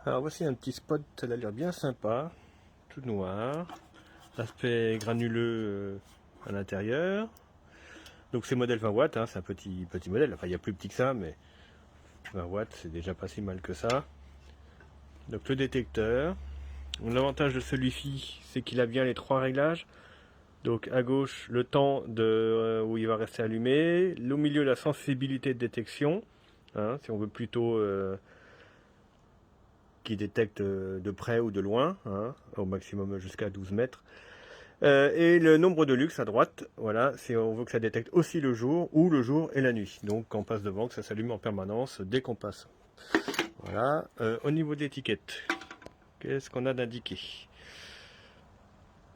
Alors voici un petit spot à l'allure bien sympa, tout noir, aspect granuleux à l'intérieur. Donc c'est modèle 20 watts, hein, c'est un petit modèle, enfin il y a plus petit que ça, mais 20 watts c'est déjà pas si mal que ça. Donc le détecteur, l'avantage de celui-ci c'est qu'il a bien les trois réglages. Donc à gauche le temps où il va rester allumé, au milieu la sensibilité de détection, hein, si on veut plutôt qui détecte de près ou de loin, hein, au maximum jusqu'à 12 mètres. Et le nombre de lux à droite, voilà, si on veut que ça détecte aussi le jour, ou le jour et la nuit. Donc quand on passe devant, que ça s'allume en permanence dès qu'on passe. Voilà. Au niveau de l'étiquette, qu'est-ce qu'on a d'indiqué?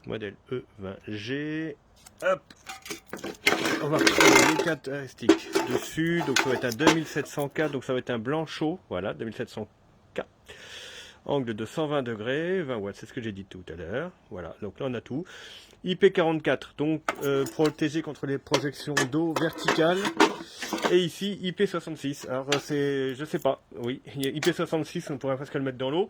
Modèle E20G. Hop, on va retrouver les caractéristiques dessus. Donc ça va être un 2700K, donc ça va être un blanc chaud, voilà, 2700K. Angle de 120 degrés, 20 watts, c'est ce que j'ai dit tout à l'heure. Voilà, donc là on a tout. IP44, donc protégé contre les projections d'eau verticales. Et ici IP66. Alors je sais pas, oui, IP66 on pourrait presque le mettre dans l'eau.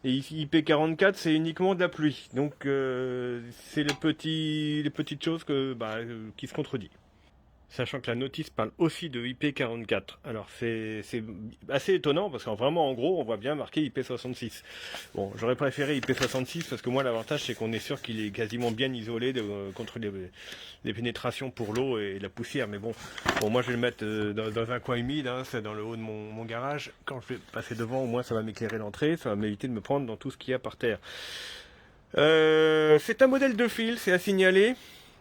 Et ici IP44 c'est uniquement de la pluie. Donc c'est les petites choses qui se contredisent. Sachant que la notice parle aussi de IP44. Alors c'est assez étonnant parce qu'en vraiment en gros on voit bien marqué IP66. Bon, j'aurais préféré IP66 parce que moi l'avantage c'est qu'on est sûr qu'il est quasiment bien isolé contre les pénétrations pour l'eau et la poussière. Mais bon, moi je vais le mettre dans un coin humide, hein, c'est dans le haut de mon garage. Quand je vais passer devant, au moins ça va m'éclairer l'entrée, ça va m'éviter de me prendre dans tout ce qu'il y a par terre. C'est un modèle de fil, c'est à signaler.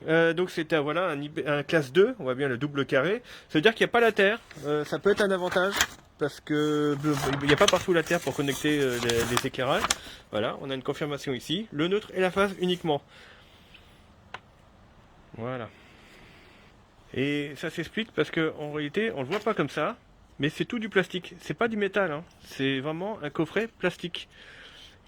Donc c'est un classe 2, on voit bien le double carré. Ça veut dire qu'il n'y a pas la terre, ça peut être un avantage, parce que il n'y a pas partout la terre pour connecter les éclairages. Voilà, on a une confirmation ici, le neutre et la phase uniquement. Voilà. Et ça s'explique parce que en réalité, on le voit pas comme ça, mais c'est tout du plastique. C'est pas du métal, hein. C'est vraiment un coffret plastique.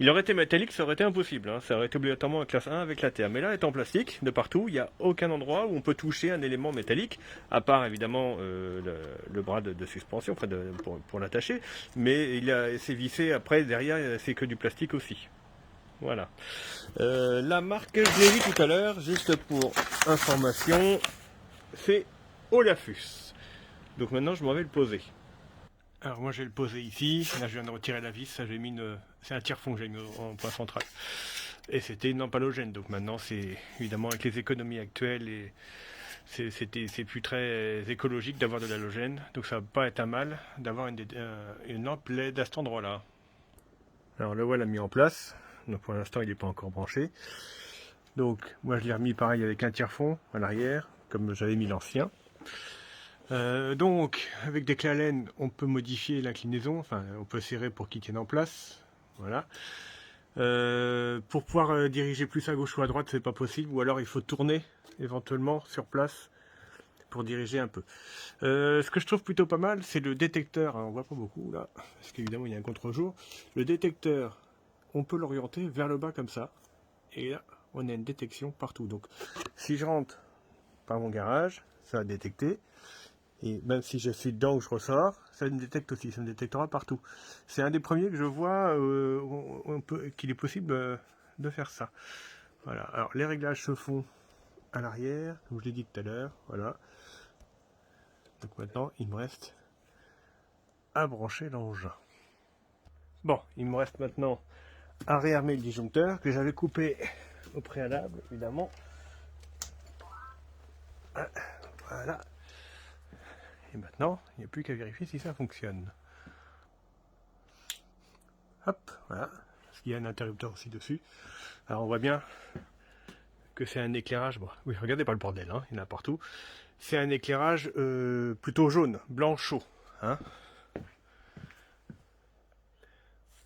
Il aurait été métallique, ça aurait été impossible, hein. Ça aurait été obligatoirement un classe 1 avec la terre. Mais là, étant plastique, de partout, il n'y a aucun endroit où on peut toucher un élément métallique, à part évidemment le bras de suspension enfin pour l'attacher. Mais c'est vissé après, derrière, c'est que du plastique aussi. Voilà. La marque, je l'ai vu tout à l'heure, juste pour information, c'est Olafus. Donc maintenant, je m'en vais le poser. Alors moi, je vais le poser ici. Là, je viens de retirer la vis. Ça, j'ai mis c'est un tire-fond que j'ai mis en point central. Et c'était non halogène. Donc maintenant, c'est évidemment avec les économies actuelles et c'est plus très écologique d'avoir de l'halogène. Donc ça va pas être un mal d'avoir une lampe LED à cet endroit-là. Alors le voilà mis en place. Donc pour l'instant, il n'est pas encore branché. Donc moi, je l'ai remis pareil avec un tire-fond à l'arrière, comme j'avais mis l'ancien. Donc, avec des clés Allen, on peut modifier l'inclinaison, enfin, on peut serrer pour qu'il tienne en place. Voilà. Pour pouvoir diriger plus à gauche ou à droite, c'est pas possible, ou alors il faut tourner éventuellement sur place pour diriger un peu. Ce que je trouve plutôt pas mal, c'est le détecteur. Alors, on voit pas beaucoup là, parce qu'évidemment il y a un contre-jour. Le détecteur, on peut l'orienter vers le bas comme ça, et là, on a une détection partout. Donc, si je rentre par mon garage, ça va détecter. Et même si je suis dedans ou je ressors, ça me détecte aussi, ça me détectera partout. C'est un des premiers que je vois qu'il est possible de faire ça. Voilà. Alors les réglages se font à l'arrière, comme je l'ai dit tout à l'heure. Voilà. Donc maintenant, il me reste à brancher l'engin. Bon, il me reste maintenant à réarmer le disjoncteur que j'avais coupé au préalable, évidemment. Voilà. Et maintenant, il n'y a plus qu'à vérifier si ça fonctionne. Hop, voilà. Parce qu'il y a un interrupteur aussi dessus. Alors on voit bien que c'est un éclairage. Bon, oui, regardez pas le bordel, hein, il y en a partout. C'est un éclairage plutôt jaune, blanc chaud. Hein.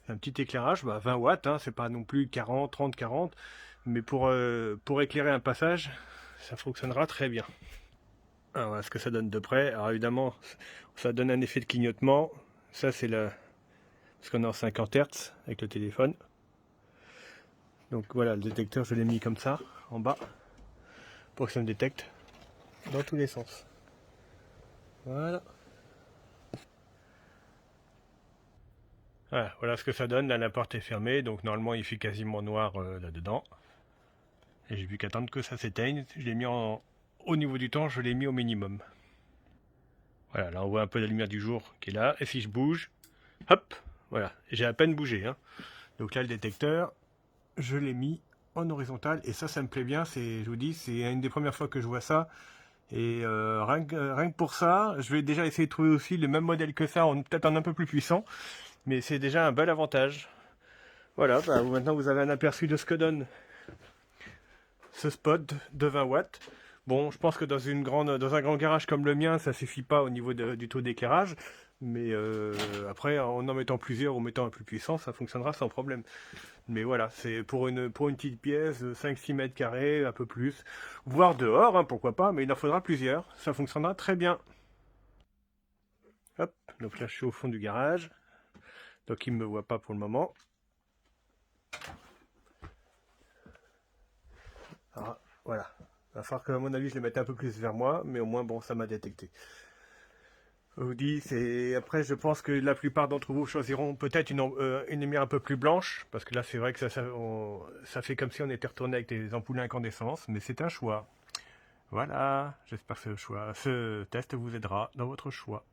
Un petit éclairage, 20 watts, hein, c'est pas non plus 40, 30, 40. Mais pour éclairer un passage, ça fonctionnera très bien. Alors voilà ce que ça donne de près. Alors évidemment, ça donne un effet de clignotement. Ça c'est ce qu'on a en 50 Hz avec le téléphone. Donc voilà, le détecteur je l'ai mis comme ça, en bas, pour que ça me détecte dans tous les sens. Voilà. Voilà ce que ça donne. Là, la porte est fermée, donc normalement il fait quasiment noir là-dedans. Et j'ai plus qu'à attendre que ça s'éteigne. Je l'ai mis au niveau du temps, je l'ai mis au minimum. Voilà, là on voit un peu la lumière du jour qui est là. Et si je bouge, hop, voilà, j'ai à peine bougé. Hein. Donc là le détecteur, je l'ai mis en horizontal. Et ça me plaît bien. Je vous dis, c'est une des premières fois que je vois ça. Et rien que pour ça, je vais déjà essayer de trouver aussi le même modèle que ça, peut-être un peu plus puissant. Mais c'est déjà un bel avantage. Voilà, maintenant vous avez un aperçu de ce que donne ce spot de 20 watts. Bon, je pense que dans un grand garage comme le mien, ça suffit pas au niveau du taux d'éclairage. Mais après, en mettant plusieurs ou en mettant un plus puissant, ça fonctionnera sans problème. Mais voilà, c'est pour une petite pièce de 5-6 mètres carrés, un peu plus. Voire dehors, hein, pourquoi pas, mais il en faudra plusieurs. Ça fonctionnera très bien. Hop, donc là je suis au fond du garage. Donc il ne me voit pas pour le moment. Alors, voilà. Il va falloir qu'à mon avis je le mette un peu plus vers moi, mais au moins bon, ça m'a détecté. Je vous dis, après je pense que la plupart d'entre vous choisiront peut-être une lumière un peu plus blanche, parce que là c'est vrai que ça fait comme si on était retourné avec des ampoules à incandescence, mais c'est un choix. Voilà, j'espère que ce test vous aidera dans votre choix.